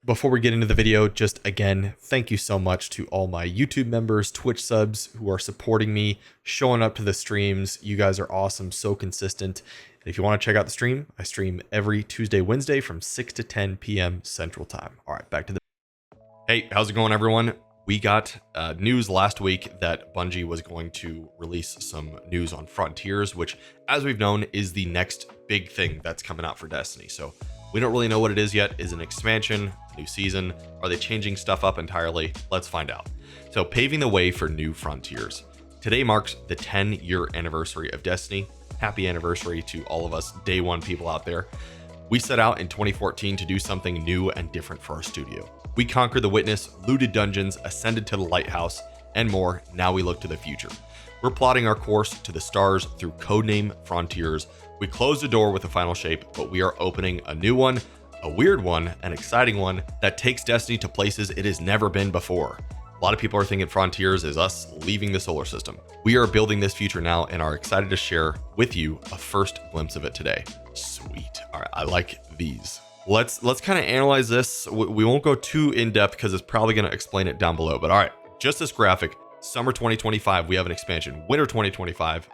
Before we get into the video, just again, thank you so much to all my YouTube members, Twitch subs who are supporting me, showing up to the streams. You guys are awesome, so consistent. And if you want to check out the stream, I stream every Tuesday, Wednesday from 6 to 10 p.m. Central Time. All right, back to the... Hey, how's it going, everyone? We got news last week that Bungie was going to release some news on Frontiers, which, as we've known, is the next big thing that's coming out for Destiny. So we don't really know what it is yet. Is it an expansion, a new season? Are they changing stuff up entirely? Let's find out. So paving the way for new Frontiers. Today marks the 10-year anniversary of Destiny. Happy anniversary to all of us day one people out there. We set out in 2014 to do something new and different for our studio. We conquered the Witness, looted dungeons, ascended to the Lighthouse, and more. Now we look to the future. We're plotting our course to the stars through codename Frontiers. We closed the door with the final shape, but we are opening a new one, a weird one, an exciting one that takes Destiny to places it has never been before. A lot of people are thinking Frontiers is us leaving the solar system. We are building this future now and are excited to share with you a first glimpse of it today. Sweet. All right, I like these. Let's kind of analyze this. We won't go too in depth because it's probably going to explain it down below. But all right, just this graphic. Summer 2025, we have an expansion. Winter 2025.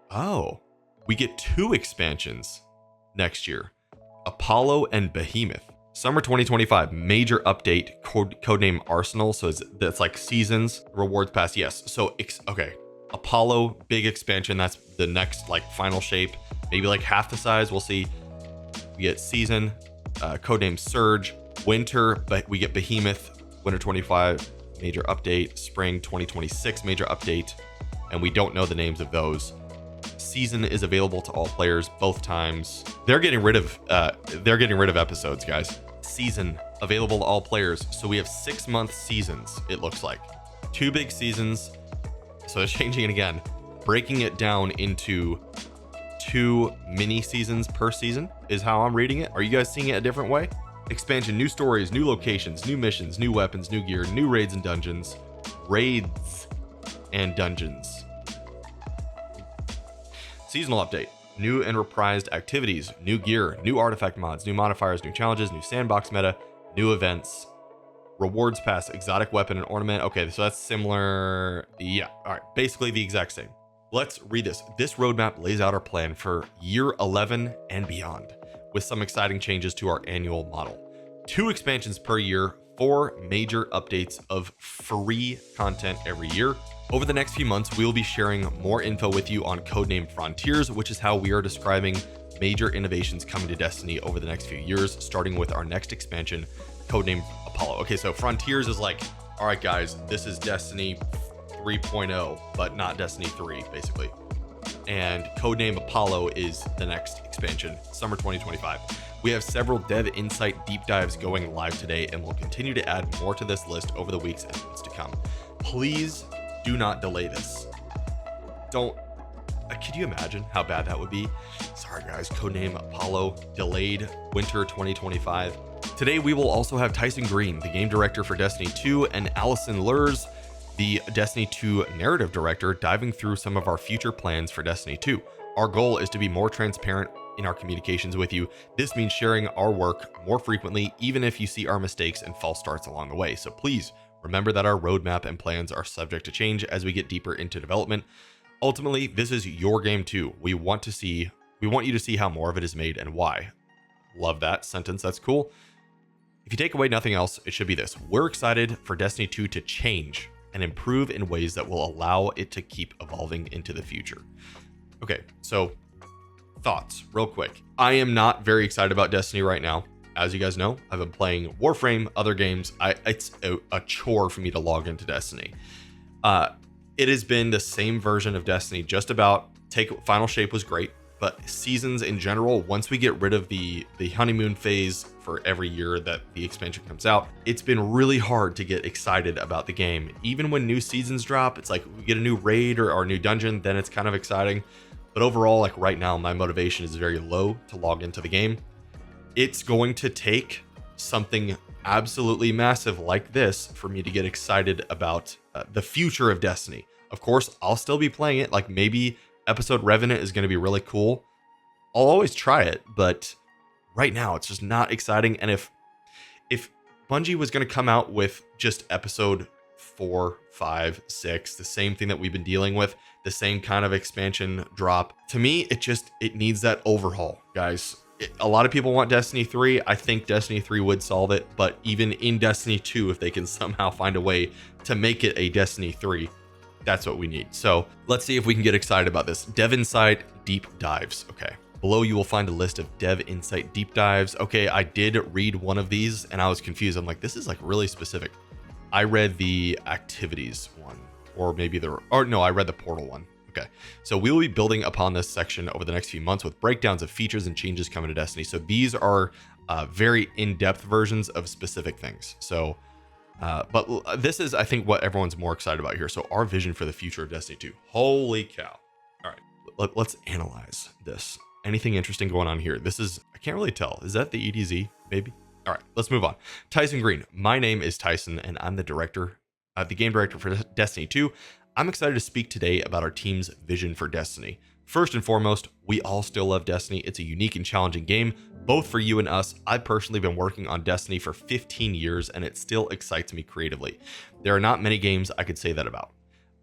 Oh, we get two expansions next year. Apollo and Behemoth. Summer 2025, major update, codename Arsenal. So that's like seasons, rewards pass. Yes. So, okay. Apollo, big expansion. That's the next like final shape. Maybe like half the size. We'll see. We get season, codename Surge. Winter, but we get Behemoth. Winter 25, major update. Spring 2026, major update. And we don't know the names of those. Season is available to all players both times. They're getting rid of episodes, guys. Season available to all players. So we have 6-month seasons, it looks like. 2 big seasons. So they're changing it again, breaking it down into 2 mini seasons per season is how I'm reading it. Are you guys seeing it a different way? Expansion, new stories, new locations, new missions, new weapons, new gear, new raids and dungeons. Raids and dungeons. Seasonal update, new and reprised activities, new gear, new artifact mods, new modifiers, new challenges, new sandbox meta, new events, rewards pass, exotic weapon and ornament. Okay, so that's similar. Yeah, all right, basically the exact same. Let's read this. This roadmap lays out our plan for year 11 and beyond, with some exciting changes to our annual model. 2 expansions per year, 4 major updates of free content every year. Over the next few months, we will be sharing more info with you on codename Frontiers, which is how we are describing major innovations coming to Destiny over the next few years, starting with our next expansion, codename Apollo. Okay, so Frontiers is like, all right, guys, this is Destiny 3.0, but not Destiny 3, basically. And codename Apollo is the next expansion, summer 2025. We have several dev insight deep dives going live today, and we'll continue to add more to this list over the weeks and months to come. Please do not delay this. Don't. Could you imagine how bad that would be? Sorry, guys. Codename Apollo delayed winter 2025. Today, we will also have Tyson Green, the game director for Destiny 2, and Allison Lurs, the Destiny 2 narrative director, diving through some of our future plans for Destiny 2. Our goal is to be more transparent in our communications with you. This means sharing our work more frequently, even if you see our mistakes and false starts along the way. So please remember that our roadmap and plans are subject to change as we get deeper into development. Ultimately, this is your game too. We want you to see how more of it is made and why. Love that sentence. That's cool. If you take away nothing else, it should be this. We're excited for Destiny 2 to change and improve in ways that will allow it to keep evolving into the future. Okay, so thoughts real quick. I am not very excited about Destiny right now. As you guys know, I've been playing Warframe, other games. It's a chore for me to log into Destiny. It has been the same version of Destiny, just about. Final Shape was great, but seasons in general, once we get rid of the honeymoon phase for every year that the expansion comes out, it's been really hard to get excited about the game. Even when new seasons drop, it's like we get a new raid or a new dungeon, then it's kind of exciting. But overall, like right now, my motivation is very low to log into the game. It's going to take something absolutely massive like this for me to get excited about the future of Destiny. Of course, I'll still be playing it. Like maybe episode Revenant is going to be really cool. I'll always try it, but right now it's just not exciting. And if Bungie was going to come out with just episode 4, 5, 6, the same thing that we've been dealing with, the same kind of expansion drop. To me, it needs that overhaul, guys. A lot of people want Destiny 3. I think Destiny 3 would solve it, but even in Destiny 2, if they can somehow find a way to make it a Destiny 3, that's what we need. So let's see if we can get excited about this. Dev Insight Deep Dives. Okay. Below you will find a list of Dev Insight Deep Dives. Okay, I did read one of these and I was confused. I'm like, this is like really specific. I read the activities one, or maybe I read the portal one. Okay, so we will be building upon this section over the next few months with breakdowns of features and changes coming to Destiny. So these are very in-depth versions of specific things. So, but this is, I think, what everyone's more excited about here. So our vision for the future of Destiny 2. Holy cow. All right, let's analyze this. Anything interesting going on here? This is, I can't really tell. Is that the EDZ, maybe? All right, let's move on. Tyson Green. My name is Tyson, and I'm the game director for Destiny 2. I'm excited to speak today about our team's vision for Destiny. First and foremost, we all still love Destiny. It's a unique and challenging game, both for you and us. I've personally been working on Destiny for 15 years, and it still excites me creatively. There are not many games I could say that about.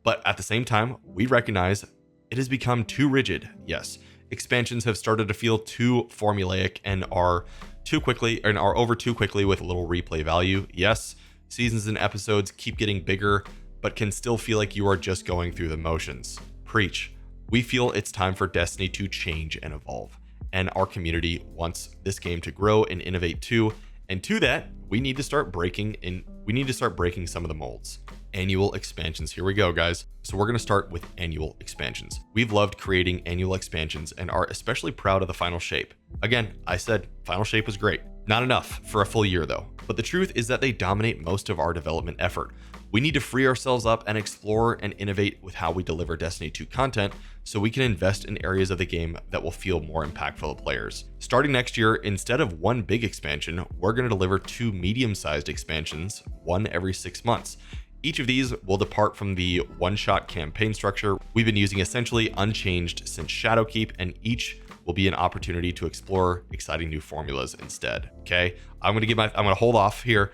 But at the same time, we recognize it has become too rigid. Yes, expansions have started to feel too formulaic and are over too quickly with little replay value. Yes, seasons and episodes keep getting bigger, but can still feel like you are just going through the motions. Preach. We feel it's time for Destiny to change and evolve, and our community wants this game to grow and innovate too. And to that, we need to start breaking some of the molds. Annual expansions. Here we go, guys. So we're going to start with annual expansions. We've loved creating annual expansions and are especially proud of the Final Shape. Again, I said Final Shape was great. Not enough for a full year though. But the truth is that they dominate most of our development effort. We need to free ourselves up and explore and innovate with how we deliver Destiny 2 content so we can invest in areas of the game that will feel more impactful to players. Starting next year, instead of one big expansion, we're going to deliver 2 medium-sized expansions, one every 6 months. Each of these will depart from the one-shot campaign structure we've been using essentially unchanged since Shadowkeep, and each will be an opportunity to explore exciting new formulas instead. Okay, I'm gonna hold off here.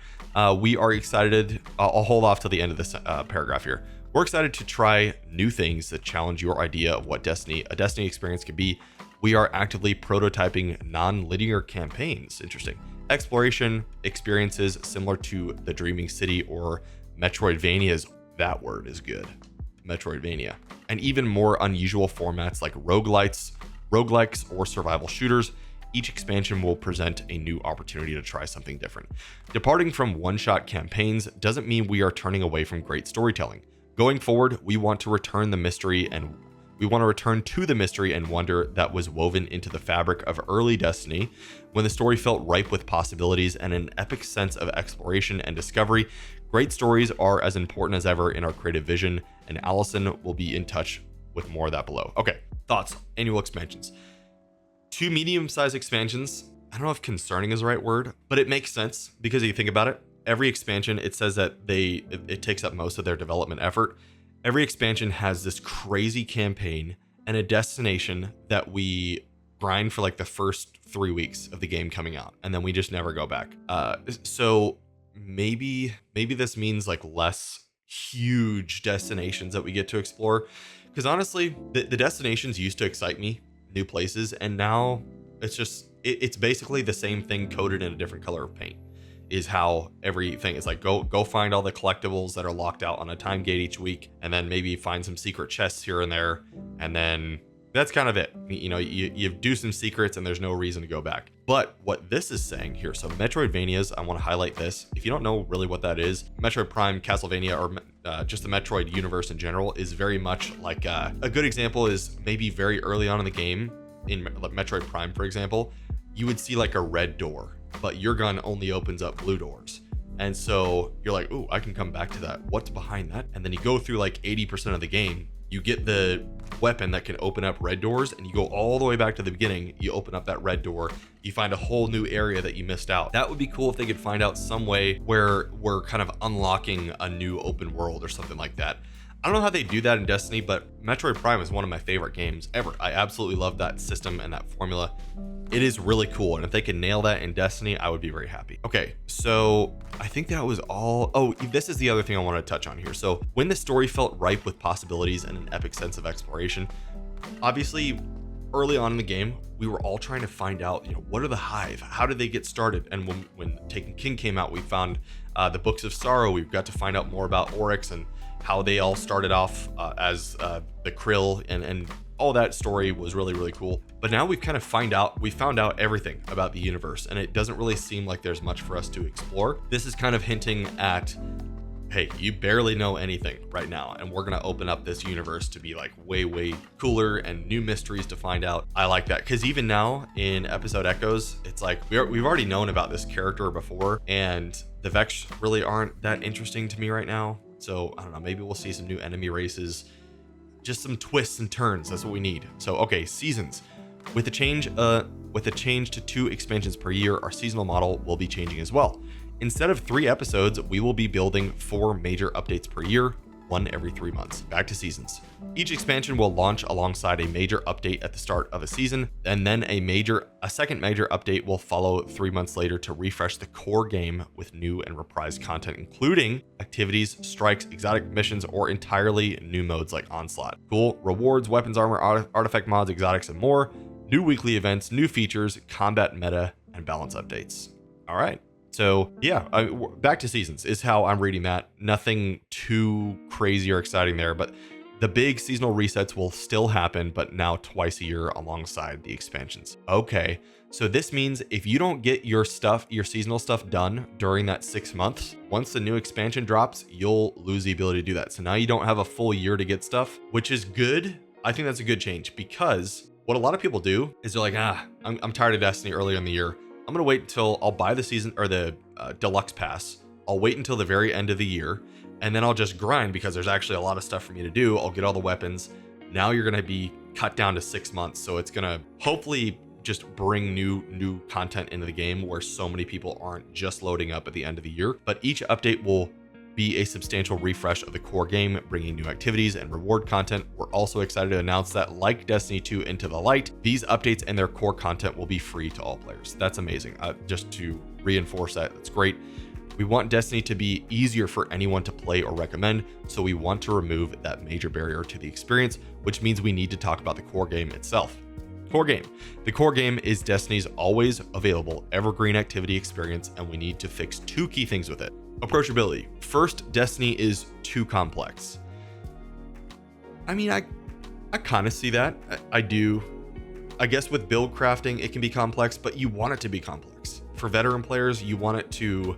We are excited. I'll hold off till the end of this paragraph here. We're excited to try new things that challenge your idea of what a Destiny experience can be. We are actively prototyping non-linear campaigns. Interesting. Exploration experiences similar to the Dreaming City or Metroidvania's. That word is good. Metroidvania. And even more unusual formats like roguelikes, or survival shooters. Each expansion will present a new opportunity to try something different. Departing from one-shot campaigns doesn't mean we are turning away from great storytelling. Going forward, we want to return to the mystery and wonder that was woven into the fabric of early Destiny, when the story felt ripe with possibilities and an epic sense of exploration and discovery. Great stories are as important as ever in our creative vision, and Allison will be in touch with more of that below. Okay, thoughts. Annual expansions. 2 medium-sized expansions. I don't know if concerning is the right word, but it makes sense because if you think about it, every expansion, it says that it takes up most of their development effort. Every expansion has this crazy campaign and a destination that we grind for like the first 3 weeks of the game coming out, and then we just never go back. So maybe this means like less huge destinations that we get to explore, because honestly, the destinations used to excite me, new places, and now it's basically the same thing coded in a different color of paint. Is how everything is like, go find all the collectibles that are locked out on a time gate each week, and then maybe find some secret chests here and there, and then that's kind of it. You know, you do some secrets and there's no reason to go back. But what this is saying here, so Metroidvanias, I want to highlight this. If you don't know really what that is, Metroid Prime, Castlevania, or just the Metroid universe in general is very much like a good example is maybe very early on in the game, in Metroid Prime, for example, you would see like a red door, but your gun only opens up blue doors. And so you're like, ooh, I can come back to that. What's behind that? And then you go through like 80% of the game, you get the weapon that can open up red doors, and you go all the way back to the beginning, you open up that red door, you find a whole new area that you missed out. That would be cool if they could find out some way where we're kind of unlocking a new open world or something like that. I don't know how they do that in Destiny, but Metroid Prime is one of my favorite games ever. I absolutely love that system and that formula. It is really cool, and if they can nail that in Destiny, I would be very happy. Okay, so I think that was all. Oh, this is the other thing I want to touch on here. So when the story felt ripe with possibilities and an epic sense of exploration, obviously early on in the game, we were all trying to find out, what are the Hive? How did they get started? And when Taken King came out, we found the Books of Sorrow. We got to find out more about Oryx and how they all started off as the Krill, and all that story was really, really cool. But now we found out everything about the universe, and it doesn't really seem like there's much for us to explore. This is kind of hinting at, hey, you barely know anything right now, and we're gonna open up this universe to be like way cooler and new mysteries to find out. I like that, because even now in episode Echoes, it's like we've already known about this character before, and the Vex really aren't that interesting to me right now. So I don't know, maybe we'll see some new enemy races, just some twists and turns. That's what we need. So okay, seasons. With a change to 2 expansions per year, our seasonal model will be changing as well. Instead of 3 episodes, we will be building 4 major updates per year, 1 every 3 months. Back to seasons. Each expansion will launch alongside a major update at the start of a season, and then a second major update will follow 3 months later to refresh the core game with new and reprised content, including activities, strikes, exotic missions, or entirely new modes like Onslaught. Cool. Rewards, weapons, armor, artifact mods, exotics, and more. New weekly events, new features, combat meta, and balance updates. All right. So yeah, back to seasons is how I'm reading that. Nothing too crazy or exciting there, but the big seasonal resets will still happen, but now twice a year alongside the expansions. Okay, so this means if you don't get your seasonal stuff done during that 6 months, once the new expansion drops, you'll lose the ability to do that. So now you don't have a full year to get stuff, which is good. I think that's a good change, because what a lot of people do is they're like, I'm tired of Destiny earlier in the year. I'm gonna wait until I'll buy the season or the deluxe pass. I'll wait until the very end of the year, and then I'll just grind because there's actually a lot of stuff for me to do. I'll get all the weapons. Now you're gonna be cut down to 6 months, so it's gonna hopefully just bring new content into the game where so many people aren't just loading up at the end of the year. But each update will be a substantial refresh of the core game, bringing new activities and reward content. We're also excited to announce that, like Destiny 2 Into the Light, these updates and their core content will be free to all players. That's amazing. Just to reinforce that, that's great. We want Destiny to be easier for anyone to play or recommend, so we want to remove that major barrier to the experience, which means we need to talk about the core game itself. Core game. The core game is Destiny's always available evergreen activity experience, and we need to fix 2 key things with it. Approachability. First, Destiny is too complex. I mean, I kind of see that. I do. I guess with build crafting, it can be complex, but you want it to be complex. For veteran players, you want it to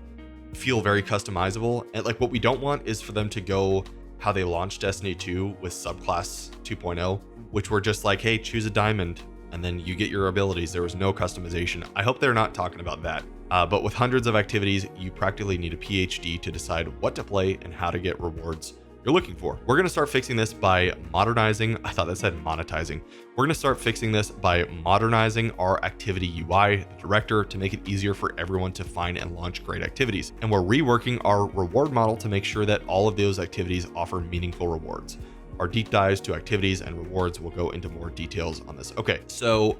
feel very customizable. And like, what we don't want is for them to go how they launched Destiny 2 with Subclass 2.0, which were just like, hey, choose a diamond and then you get your abilities. There was no customization. I hope they're not talking about that. But with hundreds of activities, you practically need a PhD to decide what to play and how to get rewards you're looking for. We're going to start fixing this by modernizing. I thought that said monetizing. We're going to start fixing this by modernizing our activity UI, the director, to make it easier for everyone to find and launch great activities. And we're reworking our reward model to make sure that all of those activities offer meaningful rewards. Our deep dives to activities and rewards will go into more details on this. Okay, so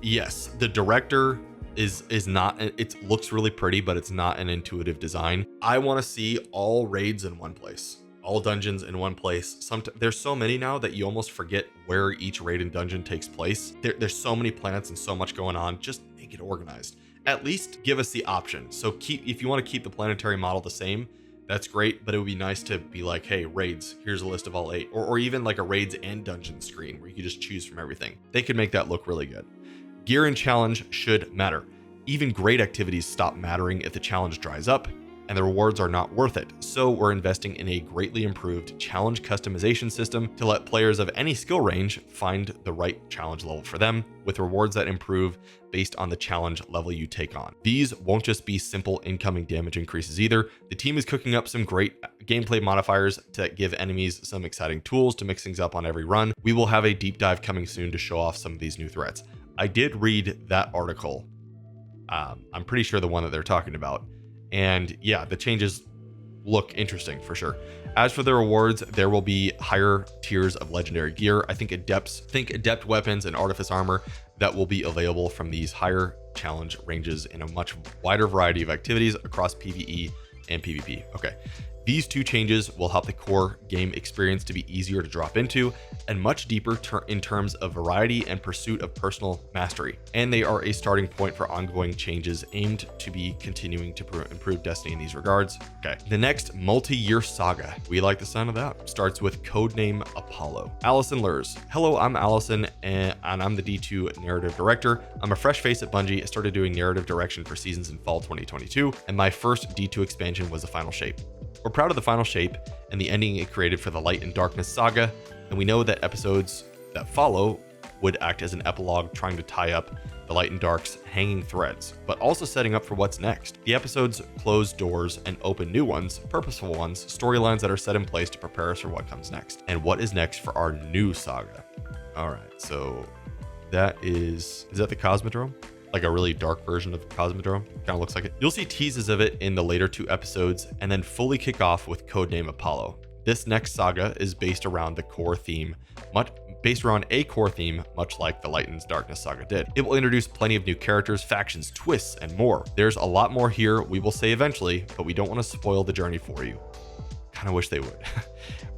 yes, the director is not, it looks really pretty, but it's not an intuitive design. I want to see all raids in one place, all dungeons in one place. There's so many now that you almost forget where each raid and dungeon takes place. There's so many planets and so much going on. Just make it organized. At least give us the option. So if you want to keep the planetary model the same, that's great, but it would be nice to be like, hey, raids, here's a list of all 8, or even like a raids and dungeon screen where you could just choose from everything. They could make that look really good. Gear and challenge should matter. Even great activities stop mattering if the challenge dries up and the rewards are not worth it. So we're investing in a greatly improved challenge customization system to let players of any skill range find the right challenge level for them, with rewards that improve based on the challenge level you take on. These won't just be simple incoming damage increases either. The team is cooking up some great gameplay modifiers to give enemies some exciting tools to mix things up on every run. We will have a deep dive coming soon to show off some of these new threats. I did read that article. I'm pretty sure the one that they're talking about. And yeah, the changes look interesting for sure. As for the rewards, there will be higher tiers of legendary gear. I think adept weapons and artifice armor that will be available from these higher challenge ranges in a much wider variety of activities across PvE and PvP. Okay. These two changes will help the core game experience to be easier to drop into and much deeper in terms of variety and pursuit of personal mastery. And they are a starting point for ongoing changes aimed to be continuing to improve Destiny in these regards. Okay, the next multi-year saga, we like the sound of that, starts with codename Apollo. Allison Lurs. Hello, I'm Allison and I'm the D2 narrative director. I'm a fresh face at Bungie. I started doing narrative direction for seasons in fall 2022, and my first D2 expansion was the Final Shape. We're proud of the Final Shape and the ending it created for the Light and Darkness saga, and we know that episodes that follow would act as an epilogue trying to tie up the Light and Dark's hanging threads, but also setting up for what's next. The episodes close doors and open new ones, purposeful ones, storylines that are set in place to prepare us for what comes next. And what is next for our new saga? All right, so that is that the Cosmodrome? Like a really dark version of Cosmodrome. Kind of looks like it. You'll see teases of it in the later 2 episodes and then fully kick off with codename Apollo. This next saga is based around a core theme, much like the Light and Darkness saga did. It will introduce plenty of new characters, factions, twists, and more. There's a lot more here, we will say eventually, but we don't want to spoil the journey for you. Kind of wish they would.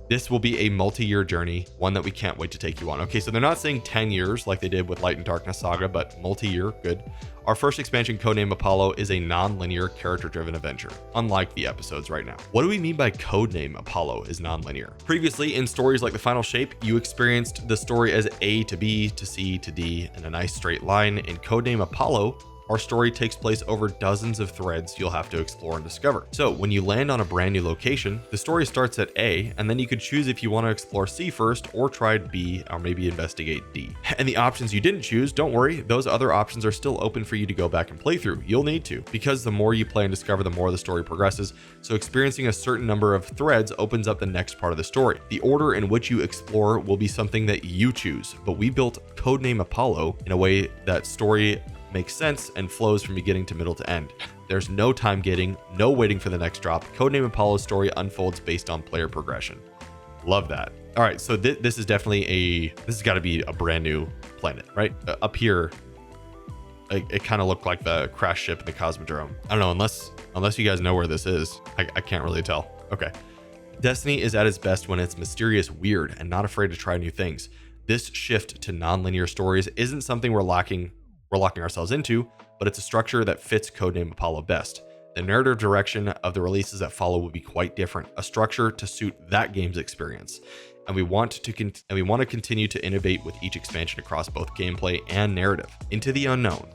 This will be a multi-year journey, one that we can't wait to take you on. Okay, so they're not saying 10 years like they did with Light and Darkness saga, but multi-year, good. Our first expansion, codename Apollo, is a non-linear character-driven adventure, unlike the episodes right now. What do we mean by codename Apollo is non-linear? Previously, in stories like the Final Shape, you experienced the story as A to B to C to D in a nice straight line. In codename Apollo, our story takes place over dozens of threads you'll have to explore and discover. So when you land on a brand new location, the story starts at A, and then you could choose if you want to explore C first or try B or maybe investigate D. And the options you didn't choose, don't worry, those other options are still open for you to go back and play through. You'll need to, because the more you play and discover, the more the story progresses. So experiencing a certain number of threads opens up the next part of the story. The order in which you explore will be something that you choose, but we built codename Apollo in a way that story makes sense and flows from beginning to middle to end. There's no time gating, no waiting for the next drop. Codename Apollo's story unfolds based on player progression. Love that. All right, so this is definitely this has got to be a brand new planet, right? Up here, it kind of looked like the crash ship in the Cosmodrome. I don't know, unless you guys know where this is, I can't really tell. Okay. Destiny is at its best when it's mysterious, weird, and not afraid to try new things. This shift to non-linear stories isn't something we're locking ourselves into, but it's a structure that fits codename Apollo best. The narrative direction of the releases that follow will be quite different, a structure to suit that game's experience. And we want to continue to innovate with each expansion across both gameplay and narrative. Into the unknown.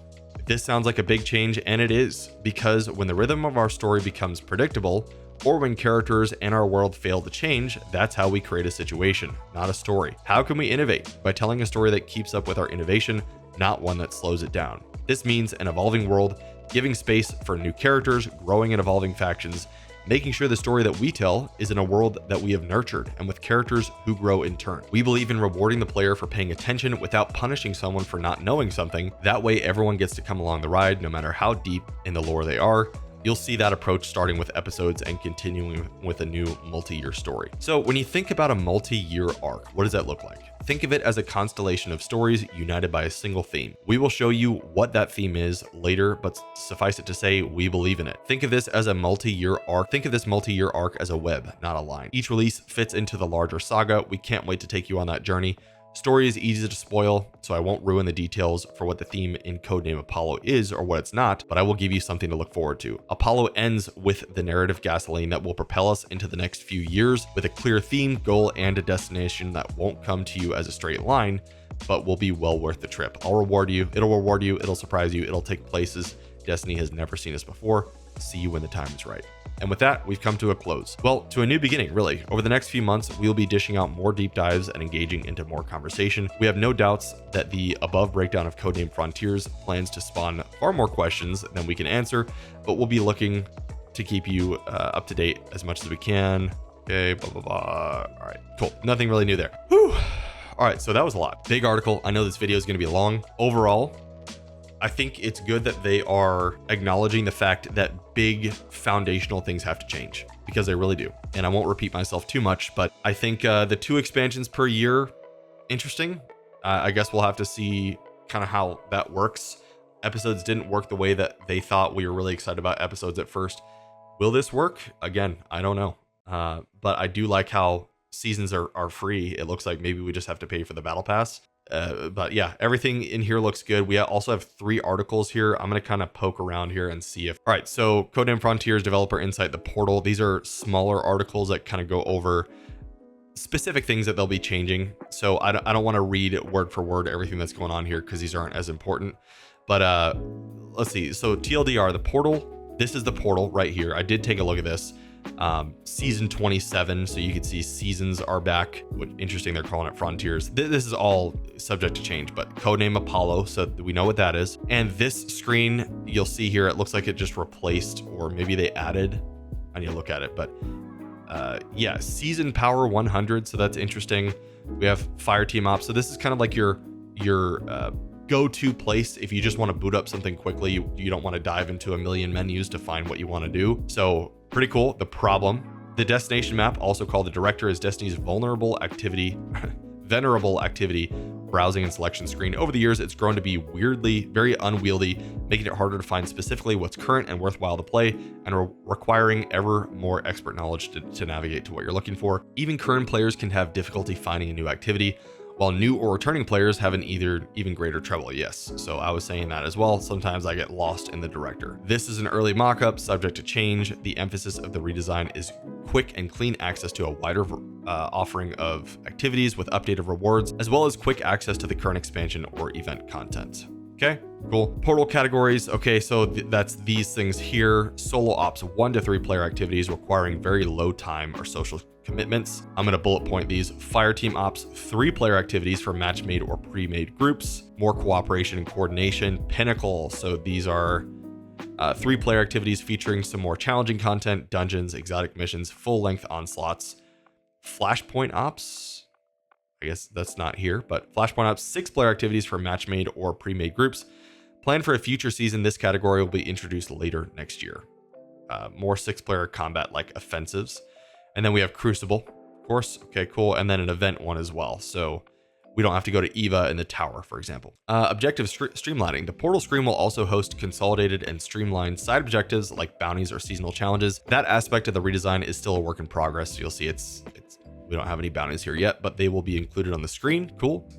This sounds like a big change, and it is, because when the rhythm of our story becomes predictable, or when characters and our world fail to change, that's how we create a situation, not a story. How can we innovate? By telling a story that keeps up with our innovation, not one that slows it down. This means an evolving world, giving space for new characters, growing and evolving factions, making sure the story that we tell is in a world that we have nurtured and with characters who grow in turn. We believe in rewarding the player for paying attention without punishing someone for not knowing something. That way everyone gets to come along the ride, no matter how deep in the lore they are. You'll see that approach starting with episodes and continuing with a new multi-year story. So when you think about a multi-year arc, what does that look like? Think of it as a constellation of stories united by a single theme. We will show you what that theme is later, but suffice it to say, we believe in it. Think of this as a multi-year arc. Think of this multi-year arc as a web, not a line. Each release fits into the larger saga. We can't wait to take you on that journey. Story is easy to spoil, so I won't ruin the details for what the theme in codename Apollo is or what it's not, but I will give you something to look forward to. Apollo ends with the narrative gasoline that will propel us into the next few years with a clear theme, goal, and a destination that won't come to you as a straight line, but will be well worth the trip. It'll reward you, it'll surprise you, it'll take places Destiny has never seen us before. See you when the time is right. And with that, we've come to a close. Well, to a new beginning, really. Over the next few months, we'll be dishing out more deep dives and engaging into more conversation. We have no doubts that the above breakdown of Codename Frontiers plans to spawn far more questions than we can answer, but we'll be looking to keep you up to date as much as we can. Okay, blah, blah, blah. All right, cool. Nothing really new there. Whew. All right, so that was a lot. Big article. I know this video is going to be long. Overall, I think it's good that they are acknowledging the fact that big foundational things have to change, because they really do. And I won't repeat myself too much, but I think the 2 expansions per year, interesting. I guess we'll have to see kind of how that works. episodes didn't work the way that they thought. We were really excited about episodes at first. Will this work? Again, I don't know. But I do like how seasons are free. It looks like maybe we just have to pay for the battle pass. But yeah, everything in here looks good. We also have 3 articles here. I'm going to kind of poke around here and see if... All right, so Codename Frontiers, Developer Insight, The Portal. These are smaller articles that kind of go over specific things that they'll be changing. So I don't want to read word for word everything that's going on here because these aren't as important. But let's see. So TLDR, The Portal. This is The Portal right here. I did take a look at this. Season 27, so you can see seasons are back. Interesting, they're calling it Frontiers. This is all subject to change, but codename Apollo, so we know what that is. And this screen you'll see here, it looks like it just replaced, or maybe they added. I need to look at it, but yeah, season power 100, so that's interesting. We have fire team ops, so this is kind of like your go-to place if you just want to boot up something quickly. You don't want to dive into a million menus to find what you want to do. So pretty cool. The problem, the destination map, also called the director, is Destiny's venerable activity browsing and selection screen. Over the years, it's grown to be weirdly very unwieldy, making it harder to find specifically what's current and worthwhile to play, and requiring ever more expert knowledge to navigate to what you're looking for. Even current players can have difficulty finding a new activity, while new or returning players have an even greater trouble. Yes, so I was saying that as well. Sometimes I get lost in the director. This is an early mock-up, subject to change. The emphasis of the redesign is quick and clean access to a wider offering of activities with updated rewards, as well as quick access to the current expansion or event content. Okay, cool. Portal categories. Okay, so that's these things here. Solo ops, 1 to 3 player activities requiring very low time or social commitments. I'm going to bullet point these. Fire team ops, 3 player activities for match made or pre-made groups, more cooperation and coordination. Pinnacle, so these are 3 player activities featuring some more challenging content, dungeons, exotic missions, full length onslaughts. Flashpoint ops, I guess that's not here, but Flashpoint ops, 6 player activities for match made or pre-made groups. Planned for a future season, this category will be introduced later next year. More 6-player combat like offensives. And then we have Crucible, of course. Okay, cool. And then an event one as well. So we don't have to go to Eva in the tower, for example. Objective streamlining. The portal screen will also host consolidated and streamlined side objectives like bounties or seasonal challenges. That aspect of the redesign is still a work in progress. You'll see we don't have any bounties here yet, but they will be included on the screen. Cool.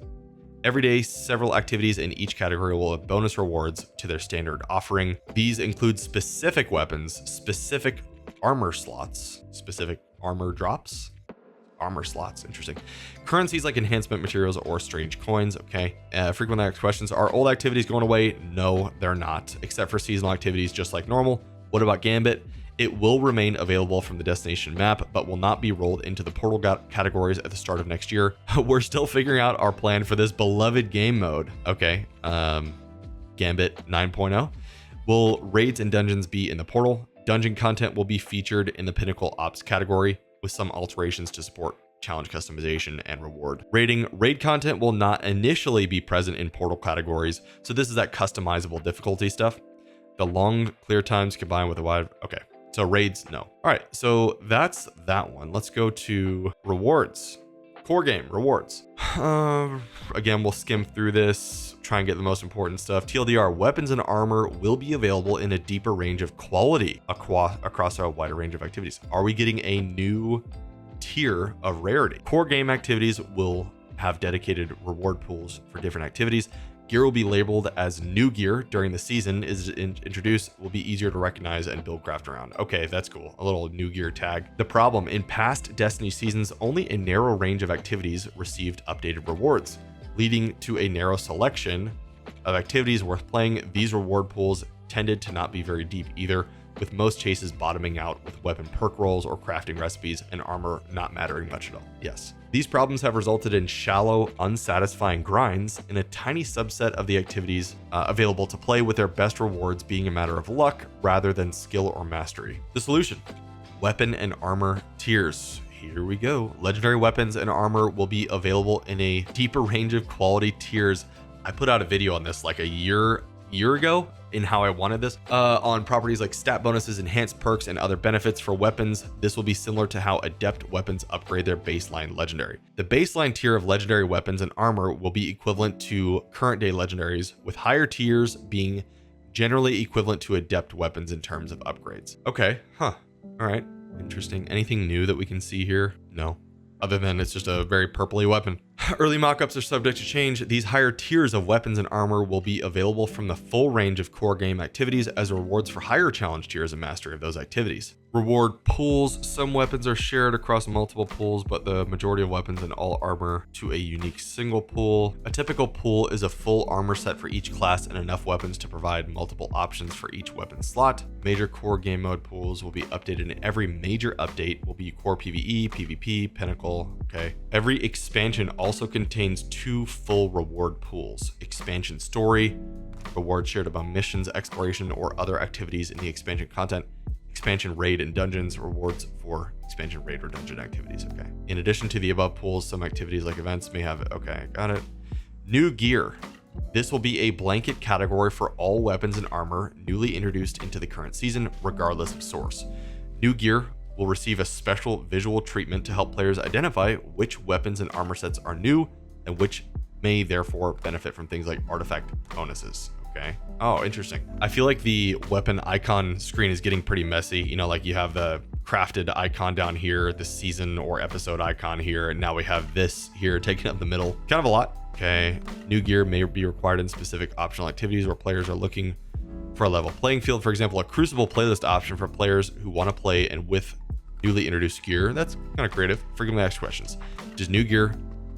Every day, several activities in each category will have bonus rewards to their standard offering. These include specific weapons, specific armor slots, specific armor drops, armor slots. Interesting. Currencies like enhancement materials or strange coins. Okay. Frequently asked questions. Are old activities going away? No, they're not, except for seasonal activities just like normal. What about Gambit? It will remain available from the destination map, but will not be rolled into the portal categories at the start of next year. We're still figuring out our plan for this beloved game mode. Okay. Gambit 9.0. Will raids and dungeons be in the portal? Dungeon content will be featured in the Pinnacle Ops category with some alterations to support challenge customization and reward. Raid content will not initially be present in portal categories. So this is that customizable difficulty stuff. The long clear times combined with a wide... Okay. So raids, no. All right, so that's that one. Let's go to rewards. Core game, rewards. Again, we'll skim through this, try and get the most important stuff. TLDR, weapons and armor will be available in a deeper range of quality across a wider range of activities. Are we getting a new tier of rarity? Core game activities will have dedicated reward pools for different activities. Gear will be labeled as new gear during the season is introduced, will be easier to recognize and build craft around. Okay, that's cool. A little new gear tag. The problem, in past Destiny seasons, only a narrow range of activities received updated rewards, leading to a narrow selection of activities worth playing. These reward pools tended to not be very deep either, with most chases bottoming out with weapon perk rolls or crafting recipes and armor not mattering much at all. Yes. These problems have resulted in shallow, unsatisfying grinds in a tiny subset of the activities available to play, with their best rewards being a matter of luck rather than skill or mastery. The solution: weapon and armor tiers. Here we go. Legendary weapons and armor will be available in a deeper range of quality tiers. I put out a video on this like a year ago in how I wanted this on properties like stat bonuses, enhanced perks, and other benefits for weapons. This will be similar to how adept weapons upgrade their baseline legendary. The baseline tier of legendary weapons and armor will be equivalent to current day legendaries, with higher tiers being generally equivalent to adept weapons in terms of upgrades. Okay, all right, interesting. Anything new that we can see here? No, other than it's just a very purpley weapon. Early mockups are subject to change. These higher tiers of weapons and armor will be available from the full range of core game activities as rewards for higher challenge tiers and mastery of those activities. Reward pools. Some weapons are shared across multiple pools, but the majority of weapons and all armor to a unique single pool. A typical pool is a full armor set for each class and enough weapons to provide multiple options for each weapon slot. Major core game mode pools will be updated, and every major update will be core PvE, PvP, Pinnacle. Okay. Every expansion also contains 2 full reward pools: expansion story, rewards shared among missions, exploration, or other activities in the expansion content, expansion raid and dungeons, rewards for expansion raid or dungeon activities. Okay. In addition to the above pools, some activities like events may have, okay, got it. New gear. This will be a blanket category for all weapons and armor newly introduced into the current season, regardless of source. New gear will receive a special visual treatment to help players identify which weapons and armor sets are new and which may therefore benefit from things like artifact bonuses. Okay. Oh, interesting. I feel like the weapon icon screen is getting pretty messy. You know, like you have the crafted icon down here, the season or episode icon here, and now we have this here taking up the middle. Kind of a lot. Okay. New gear may be required in specific optional activities where players are looking for a level playing field. For example, a Crucible playlist option for players who want to play and with newly introduced gear. That's kind of creative. Frequently asked questions. Does new gear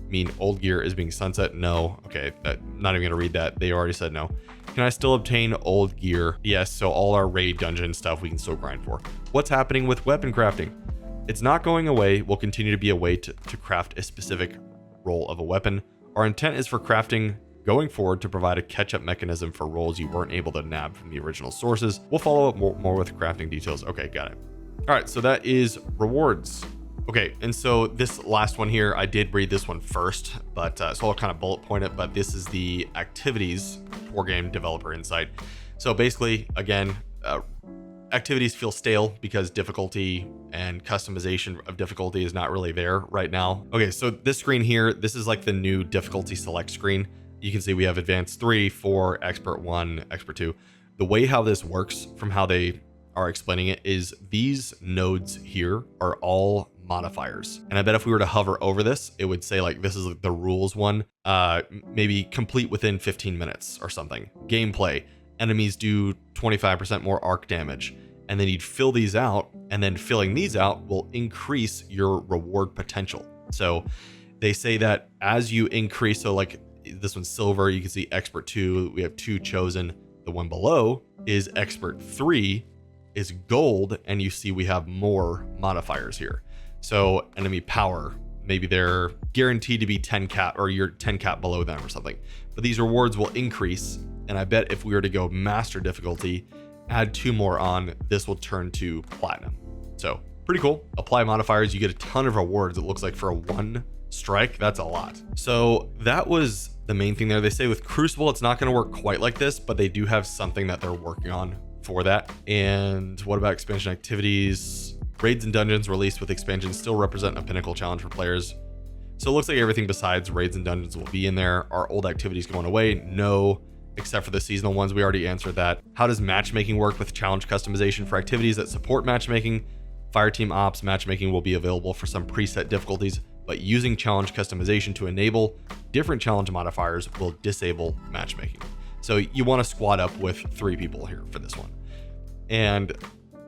mean old gear is being sunset? No. Okay, not even gonna read that. They already said no. Can I still obtain old gear? Yes, so all our raid dungeon stuff we can still grind for. What's happening with weapon crafting? It's not going away. Will continue to be a way to craft a specific role of a weapon. Our intent is for crafting going forward to provide a catch-up mechanism for roles you weren't able to nab from the original sources. We'll follow up more with crafting details. Okay, got it. All right, so that is rewards. Okay, and so this last one here, I did read this one first, but so I'll kind of bullet point it, but this is the activities for game developer insight. So basically, again, activities feel stale because difficulty and customization of difficulty is not really there right now. Okay, so this screen here, this is like the new difficulty select screen. You can see we have advanced 3, 4, expert 1, expert 2. The way how this works from how they are explaining it is these nodes here are all modifiers. And I bet if we were to hover over this, it would say like, this is the rules one, maybe complete within 15 minutes or something. Gameplay, enemies do 25% more arc damage. And then you'd fill these out, and then filling these out will increase your reward potential. So they say that as you increase, so like this one's silver, you can see expert 2, we have 2 chosen. The one below is expert 3 is gold, and you see we have more modifiers here. So enemy power, maybe they're guaranteed to be 10 cap or you're 10 cap below them or something, but these rewards will increase. And I bet if we were to go master difficulty, add 2 more on, this will turn to platinum. So pretty cool. Apply modifiers, you get a ton of rewards. It looks like for a 1 strike, that's a lot. So that was the main thing there. They say with Crucible, it's not going to work quite like this, but they do have something that they're working on for that. And what about expansion activities? Raids and dungeons released with expansions still represent a pinnacle challenge for players. So it looks like everything besides raids and dungeons will be in there. Are old activities going away? No, except for the seasonal ones. We already answered that. How does matchmaking work with challenge customization for activities that support matchmaking? Fireteam Ops matchmaking will be available for some preset difficulties, but using challenge customization to enable different challenge modifiers will disable matchmaking. So you want to squad up with 3 people here for this one. And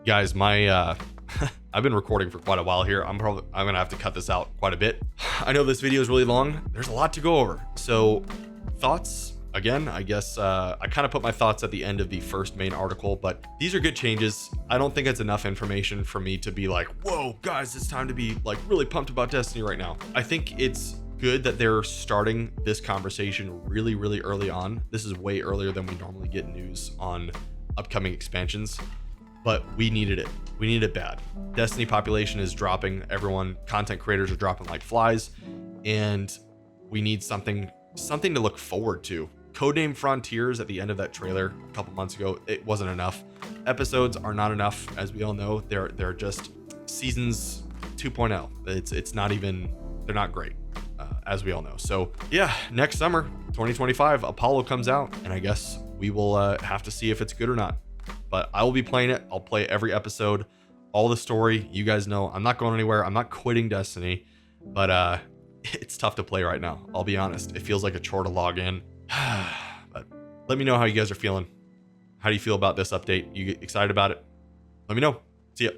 guys, my I've been recording for quite a while here. I'm gonna have to cut this out quite a bit. I know this video is really long. There's a lot to go over. So thoughts, again, I guess I kind of put my thoughts at the end of the first main article, but these are good changes. I don't think it's enough information for me to be like, whoa, guys, it's time to be like really pumped about Destiny right now. I think it's good that they're starting this conversation really, really early on. This is way earlier than we normally get news on upcoming expansions, but we needed it. We need it bad. Destiny population is dropping. Content creators are dropping like flies, and we need something to look forward to. Codename Frontiers at the end of that trailer a couple months ago, it wasn't enough. Episodes are not enough, as we all know. They're just seasons 2.0. It's not even, they're not great, as we all know. So yeah, next summer, 2025, Apollo comes out, and I guess we will have to see if it's good or not. But I will be playing it. I'll play every episode, all the story. You guys know I'm not going anywhere. I'm not quitting Destiny, but it's tough to play right now. I'll be honest. It feels like a chore to log in. But let me know how you guys are feeling. How do you feel about this update? You excited about it? Let me know. See ya.